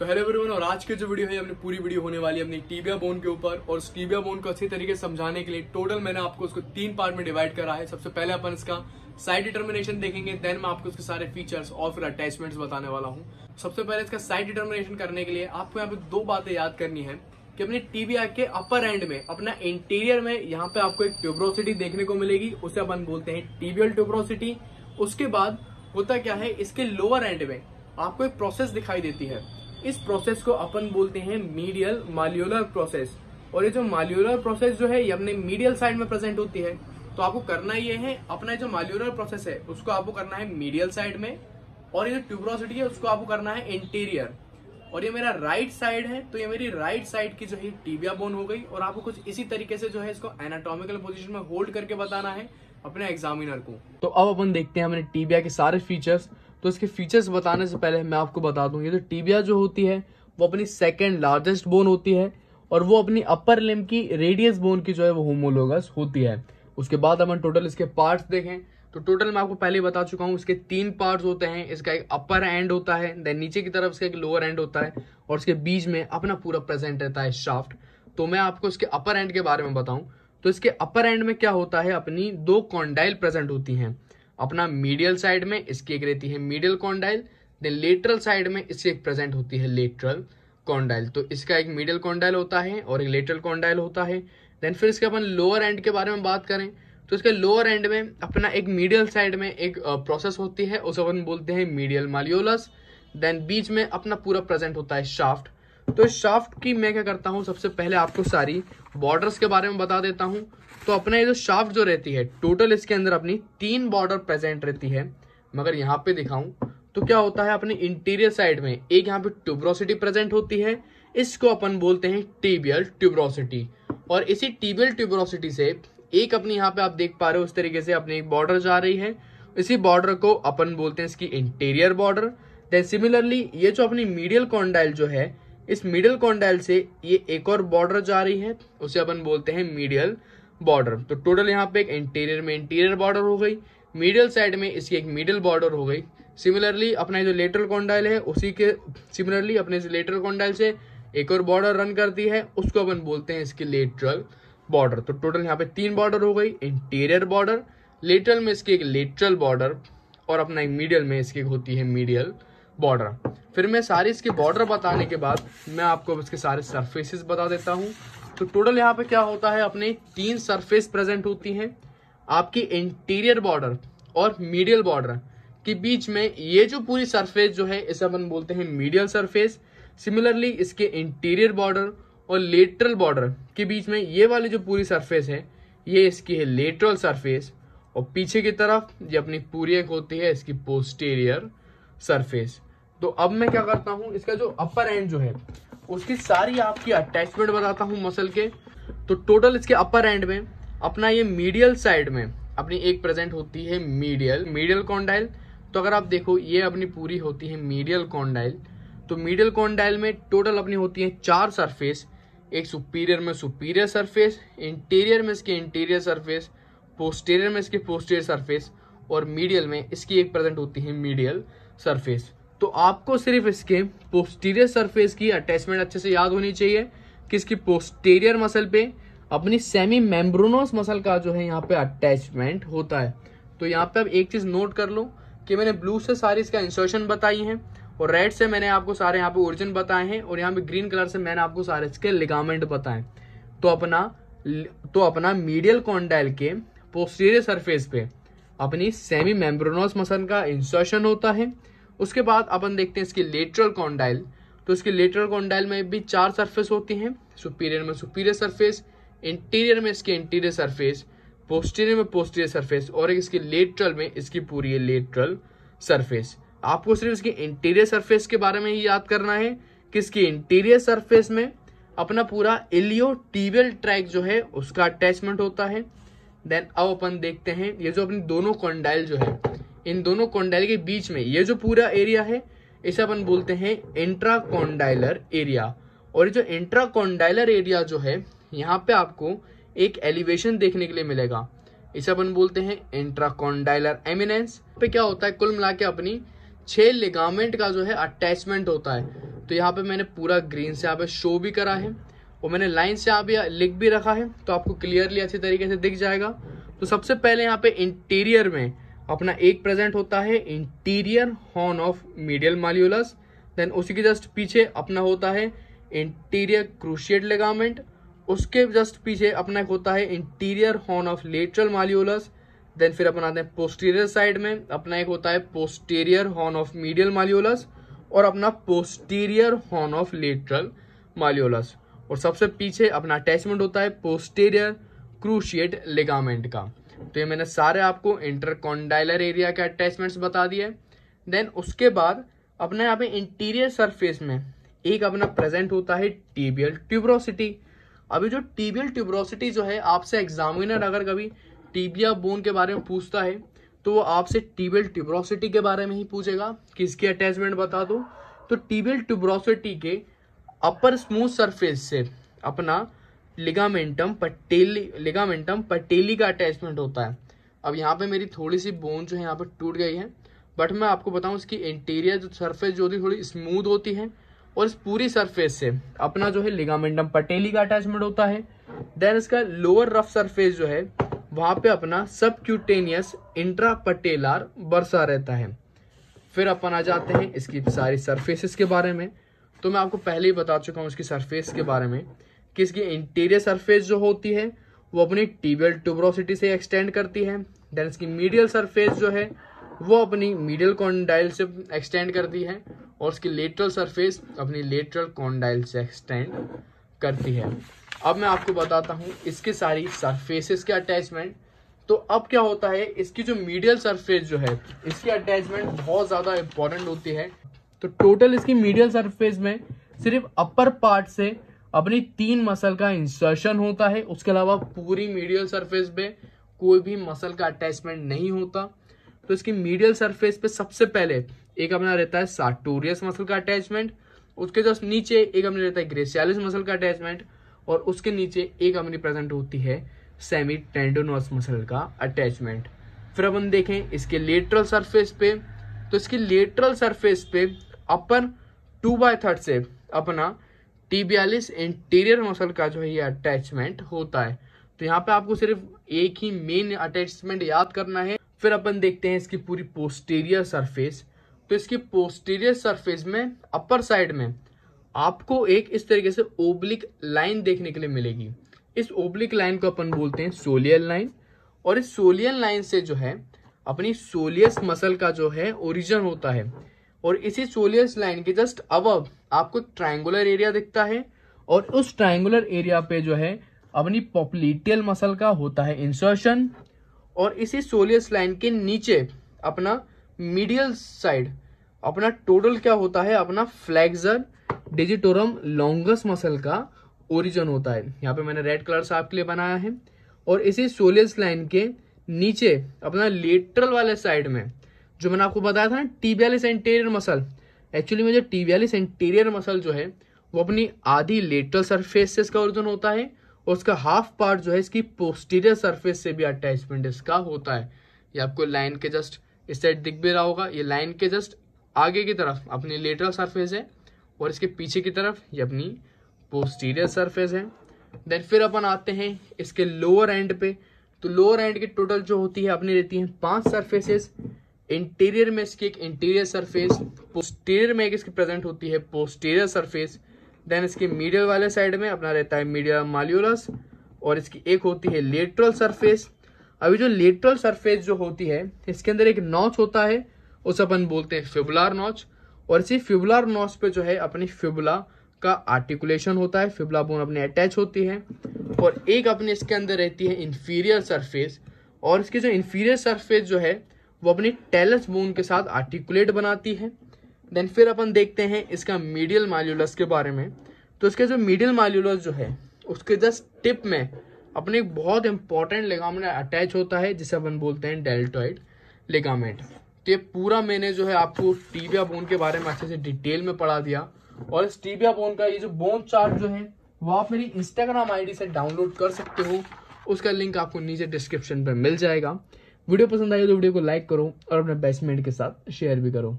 तो hello everyone, और आज की जो वीडियो है अपनी पूरी वीडियो होने वाली है अपनी टीबिया बोन के ऊपर। और उस टीबिया बोन को अच्छी तरीके से समझाने के लिए टोटल मैंने आपको उसको 3 पार्ट में डिवाइड करा है। सबसे पहले अपन इसका साइड डिटर्मिनेशन देखेंगे, देन मैं आपको उसके सारे फीचर्स और फिर अटैचमेंट्स बताने वाला हूँ। सबसे पहले इसका साइड डिटर्मिनेशन करने के लिए आपको यहाँ पे 2 बातें याद करनी है कि अपने टीबिया के अपर एंड में अपना इंटीरियर में यहाँ पे आपको एक ट्यूबरोसिटी देखने को मिलेगी, उसे अपन बोलते हैं टीबियल ट्यूबरोसिटी। उसके बाद होता क्या है, इसके लोअर एंड में आपको एक प्रोसेस दिखाई देती है। इस प्रोसेस को अपन बोलते हैं मीडियल माल्यूलर प्रोसेस। और ये जो माल्यूलर प्रोसेस जो है ये अपने मीडियल साइड में प्रेजेंट होती है। तो आपको करना ये है, अपना जो माल्यूलर प्रोसेस है उसको आपको करना है मीडियल साइड में, और ये जो ट्यूबरोसिटी है उसको आपको करना है इंटीरियर। और ये मेरा राइट साइड है, तो ये मेरी राइट साइड की जो है टीबिया बोन हो गई। और आपको कुछ इसी तरीके से जो है इसको एनाटॉमिकल पोजीशन में होल्ड करके बताना है अपने एग्जामिनर को। तो अब अपन देखते हैं अपने टीबिया के सारे फीचर्स। तो इसके फीचर्स बताने से पहले मैं आपको बता दूं, ये जो टीबिया जो होती है वो अपनी सेकंड लार्जेस्ट बोन होती है, और वो अपनी अपर लिम्ब की रेडियस बोन की जो है वो होमोलोगस होती है। उसके बाद अपन टोटल इसके पार्ट्स देखें तो टोटल मैं आपको पहले ही बता चुका हूँ, इसके 3 पार्ट्स होते हैं। इसका एक अपर एंड होता है, देन नीचे की तरफ इसका एक लोअर एंड होता है, और इसके बीच में अपना पूरा प्रेजेंट रहता है शाफ्ट। तो मैं आपको इसके अपर एंड के बारे में बताऊं तो इसके अपर एंड में क्या होता है, अपनी 2 कॉन्डाइल प्रेजेंट होती हैं। अपना मीडियल साइड में इसकी एक रहती है medial condyle, then lateral side में इसकी एक प्रेजेंट होती है लेटरल कॉन्डाइल। तो इसका एक मीडियल कॉन्डाइल होता है और एक लेटरल कॉन्डाइल होता है। देन फिर इसके अपन लोअर एंड के बारे में बात करें तो इसके लोअर एंड में अपना एक मीडियल साइड में एक प्रोसेस होती है, उसे अपन बोलते हैं मीडियल माल्यूलस। देन बीच में अपना पूरा प्रेजेंट होता है शाफ्ट। तो इस शाफ्ट की मैं क्या करता हूँ, सबसे पहले आपको सारी बॉर्डर्स के बारे में बता देता हूँ। तो अपना ये जो शाफ्ट जो रहती है टोटल इसके अंदर अपनी 3 बॉर्डर प्रेजेंट रहती है। मगर यहाँ पे दिखाऊं तो क्या होता है, अपने इंटीरियर साइड में एक यहाँ पे ट्यूबरोसिटी प्रेजेंट होती है, इसको अपन बोलते हैं टीबियल ट्यूबरोसिटी। और इसी टीबियल ट्यूबरोसिटी से एक अपनी यहाँ पे आप देख पा रहे हो उस तरीके से अपनी एक बॉर्डर जा रही है, इसी बॉर्डर को अपन बोलते हैं इसकी इंटीरियर बॉर्डर। देन सिमिलरली ये जो अपनी मीडियल कॉन्डाइल जो है, इस मीडियल कॉन्डाइल से ये एक और बॉर्डर जा रही है, उसे अपन बोलते हैं मीडियल बॉर्डर। तो टोटल यहाँ पे एक इंटीरियर में इंटीरियर बॉर्डर हो गई, मीडियल साइड में इसकी एक मीडियल बॉर्डर हो गई। सिमिलरली अपना जो लेटरल कॉन्डाइल है उसी के सिमिलरली अपने लेटरल कॉन्डाइल से एक और बॉर्डर रन करती है, उसको अपन बोलते हैं इसकी लेटरल बॉर्डर। तो टोटल यहाँ पे 3 बॉर्डर हो गई, इंटीरियर बॉर्डर, लेटरल में इसकी एक लेटरल बॉर्डर, और अपना मीडियल में इसकी होती है मीडियल बॉर्डर। फिर मैं सारी इसकी बॉर्डर बताने के बाद मैं आपको इसके सारे सरफेसेस बता देता हूँ। तो टोटल यहाँ पे क्या होता है, अपने 3 सरफेस प्रेजेंट होती हैं। आपकी इंटीरियर बॉर्डर और मीडियल बॉर्डर के बीच में ये जो पूरी सरफेस जो है इसे अपन बोलते हैं मीडियल सरफेस। सिमिलरली इसके इंटीरियर बॉर्डर और लेटरल बॉर्डर के बीच में ये वाली जो पूरी सरफेस है ये इसकी है लेटरल सरफेस, और पीछे की तरफ ये अपनी पूरी एक होती है इसकी पोस्टीरियर सरफेस। तो अब मैं क्या करता हूँ, इसका जो अपर एंड जो है उसकी सारी आपकी अटैचमेंट बताता हूँ मसल के। तो टोटल इसके अपर एंड में अपना ये मीडियल साइड में अपनी एक प्रेजेंट होती है मीडियल कॉन्डाइल। तो अगर आप देखो ये अपनी पूरी होती है मीडियल कॉन्डाइल। तो मीडियल कॉन्डाइल में टोटल अपनी होती है 4 सरफेस, एक सुपीरियर में सुपीरियर सरफेस, इंटीरियर में इसकी इंटीरियर सरफेस, पोस्टीरियर में इसकी पोस्टीरियर सरफेस, और मीडियल में इसकी एक प्रेजेंट होती है मीडियल सरफेस। तो आपको सिर्फ इसके पोस्टीरियर सरफेस की अटैचमेंट अच्छे से याद होनी चाहिए कि इसकी पोस्टीरियर मसल पे अपनी सेमी मेम्ब्रेनोस मसल का जो है यहाँ पे अटैचमेंट होता है। तो यहाँ पे अब एक चीज नोट कर लो कि मैंने ब्लू से सारी इसका इंसर्शन बताई है, और रेड से मैंने आपको सारे यहाँ पे ओरिजिन बताए हैं, और यहाँ पे ग्रीन कलर से मैंने आपको सारे इसके लिगामेंट बताए। तो अपना मीडियल कॉन्डाइल के पोस्टीरियर सरफेस पे अपनी सेमी मेम्ब्रेनोस मसल का इंसर्शन होता है। उसके बाद अपन देखते हैं इसकी लेटरल कॉन्डाइल। तो इसकी लेटरल कॉन्डाइल में भी 4 सरफेस होती हैं, सुपीरियर में सुपीरियर सरफेस, इंटीरियर में इसकी इंटीरियर सरफेस, पोस्टीरियर में पोस्टीरियर सरफेस, और एक इसकी लेटरल में इसकी पूरी लेटरल सरफेस। आपको सिर्फ इसकी इंटीरियर सरफेस के बारे में ही याद करना है कि इसकी इंटीरियर सरफेस में अपना पूरा इलियोटिबियल ट्रैक जो है उसका अटैचमेंट होता है। देन अब अपन देखते हैं ये जो अपनी दोनों कॉन्डाइल जो है, इन दोनों कॉन्डाइल के बीच में ये जो पूरा एरिया है इसे अपन बोलते हैं इंट्राकॉन्डाइलर एरिया। और ये जो इंट्राकॉन्डाइलर एरिया जो है यहाँ पे आपको एक एलिवेशन देखने के लिए मिलेगा, इसे अपन बोलते हैं इंट्राकॉन्डाइलर एमिनेंस। पे क्या होता है, कुल मिला के अपनी 6 लिगामेंट का जो है अटैचमेंट होता है। तो यहाँ पे मैंने पूरा ग्रीन से यहाँ पे शो भी करा है और मैंने लाइन से यहाँ पे लिख भी रखा है, तो आपको क्लियरली अच्छी तरीके से दिख जाएगा। तो सबसे पहले यहाँ पे इंटीरियर में अपना एक प्रेजेंट होता है interior horn of medial malleolus. Then उसी के जस्ट पीछे अपना होता है इंटीरियर क्रूशिएट लिगामेंट। उसके जस्ट पीछे अपना एक होता है interior horn of lateral malleolus. Then फिर अपन आते हैं पोस्टीरियर साइड में, अपना एक होता है पोस्टीरियर हॉर्न ऑफ मीडियल माल्यूलस और अपना पोस्टीरियर हॉर्न ऑफ लेटरल माल्यूलस। और सबसे पीछे अपना अटैचमेंट होता है पोस्टीरियर क्रूशिएट लिगामेंट का। तो ये मैंने सारे आपको इंटरकॉन्डाइलर एरिया के अटैचमेंट्स बता दिए। देन उसके बाद अपने यहाँ पे इंटीरियर सरफेस में एक अपना प्रेजेंट होता है टिबियल ट्यूबरोसिटी। अभी जो टिबियल ट्यूबरोसिटी जो है, आपसे एग्जामिनर अगर कभी टिबिया बोन के बारे में पूछता है तो वो आपसे टिबियल ट्यूबरोसिटी के बारे में ही पूछेगा कि इसकी अटैचमेंट बता दो। तो टिबियल ट्यूबरोसिटी के अपर स्मूथ सरफेस से अपना लिगामेंटम पटेली का अटैचमेंट होता है। अब यहाँ पे मेरी थोड़ी सी बोन जो है यहाँ पर टूट गई है, बट मैं आपको बताऊं इसकी इंटीरियर जो सरफेस जो होती थोड़ी स्मूथ होती है और इस पूरी सरफेस से अपना जो है लिगामेंटम पटेली का अटैचमेंट होता है। देन इसका लोअर रफ सरफेस जो है वहां पे अपना सबक्यूटेनियस इंट्रापटेलर बर्सा रहता है। फिर अपन आ जाते हैं इसकी सारी सरफेसेस के बारे में। तो मैं आपको पहले ही बता चुका हूँ इसकी सरफेस के बारे में कि इसकी इंटीरियर सरफेस जो होती है वो अपनी टिबियल ट्यूबरोसिटी से एक्सटेंड करती है। देन इसकी मीडियल सरफेस जो है वो अपनी मीडियल कॉन्डाइल से एक्सटेंड करती है और उसकी लेटरल सरफेस अपनी लेटरल कॉन्डाइल से एक्सटेंड करती है। अब मैं आपको बताता हूँ इसकी सारी सरफेसेस के अटैचमेंट। तो अब क्या होता है, इसकी जो मीडियल सरफेस जो है इसकी अटैचमेंट बहुत ज़्यादा इंपॉर्टेंट होती है। तो टोटल इसकी मीडियल सरफेस में सिर्फ अपर पार्ट से अपनी 3 मसल का इंसर्शन होता है, उसके अलावा पूरी मीडियल सरफेस पे कोई भी मसल का अटैचमेंट नहीं होता। तो इसकी मीडियल सरफेस पे सबसे पहले एक अपना रहता है सार्टोरियस मसल का अटैचमेंट, उसके जस्ट नीचे एक अपने रहता है ग्रेशियालिस मसल का अटैचमेंट और उसके नीचे एक अपनी प्रेजेंट होती है सेमी टेंडोनस मसल का अटैचमेंट। फिर अपन देखें इसके लेटरल सरफेस पे, तो इसकी लेटरल सरफेस पे अपर 2/3 से अपना टिबियालिस इंटीरियर मसल का जो है ये अटैचमेंट होता है। तो यहाँ पे आपको सिर्फ एक ही मेन अटैचमेंट याद करना है। फिर अपन देखते हैं इसकी पूरी पोस्टीरियर सरफेस। तो इसकी पोस्टीरियर सरफेस में अपर साइड में आपको एक इस तरीके से ओब्लिक लाइन देखने के लिए मिलेगी। इस ओब्लिक लाइन को अपन बोलते हैं सोलियल लाइन और इस सोलियल लाइन से जो है अपनी सोलियस मसल का जो है ओरिजिन होता है और इसी सोलियस लाइन के जस्ट अबव आपको ट्रायंगुलर एरिया दिखता है और उस ट्रायंगुलर एरिया पे जो है अपनी पॉप्लिटियल मसल का होता है इंसर्शन और इसी सोलियस लाइन के नीचे अपना मीडियल साइड अपना टोटल क्या होता है, अपना फ्लेक्सर डिजिटोरम लॉन्गस मसल का ओरिजिन होता है। यहाँ पे मैंने रेड कलर से आपके लिए बनाया है और इसी सोलियस लाइन के नीचे अपना लेटरल वाले साइड में जो मैंने आपको बताया था ना टिबियालिस एंटीरियर मसल, एक्चुअली में जो टिबियालिस एंटीरियर मसल जो है वो अपनी आधी लेटरल सरफेस से इसका ओरिजिन होता है और उसका हाफ पार्ट जो है इसकी पोस्टीरियर सरफेस से भी अटैचमेंट इसका होता है। ये आपको लाइन के जस्ट इस साइड दिख भी रहा होगा, ये लाइन के जस्ट आगे की तरफ अपनी लेटरल सरफेस है और इसके पीछे की तरफ ये अपनी पोस्टीरियर सरफेस है। देन फिर अपन आते हैं इसके लोअर एंड पे। तो लोअर एंड की टोटल जो होती है अपनी रहती है 5 सरफेसेस। इंटीरियर में इसकी एक इंटीरियर सरफेस, पोस्टीरियर में एक इसकी प्रेजेंट होती है पोस्टीरियर सरफेस। देन इसके मीडियल वाले साइड में अपना रहता है मीडियल माल्यूलस और इसकी एक होती है लेटरल सरफेस। अभी जो लेटरल सरफेस जो होती है इसके अंदर एक नॉच होता है, उसे अपन बोलते हैं फिबुलर नॉच और इसी फिबुलर नॉच पे जो है अपनी फिबुला का आर्टिकुलेशन होता है, फिबुला बोन अपने अटैच होती है और एक अपने इसके अंदर रहती है इंफीरियर सरफेस और इसकी जो इंफीरियर सरफेस जो है वो अपनी टेलस बोन के साथ आर्टिकुलेट बनाती है। देन फिर अपन देखते हैं इसका मीडियल माल्यूलस के बारे में। तो इसके जो मीडियल माल्यूलस जो है उसके जस्ट टिप में अपने एक बहुत इंपॉर्टेंट लिगामेंट अटैच होता है जिसे अपन बोलते हैं डेल्टॉइड लिगामेंट। तो ये पूरा मैंने जो है आपको टिबिया बोन के बारे में अच्छे से डिटेल में पढ़ा दिया और इस टिबिया बोन का ये जो बोन चार्ट जो है वो आप मेरी इंस्टाग्राम आईडी से डाउनलोड कर सकते हो, उसका लिंक आपको नीचे डिस्क्रिप्शन पर मिल जाएगा। वीडियो पसंद आई तो वीडियो को लाइक करो और अपने बेस्ट फ्रेंड के साथ शेयर भी करो।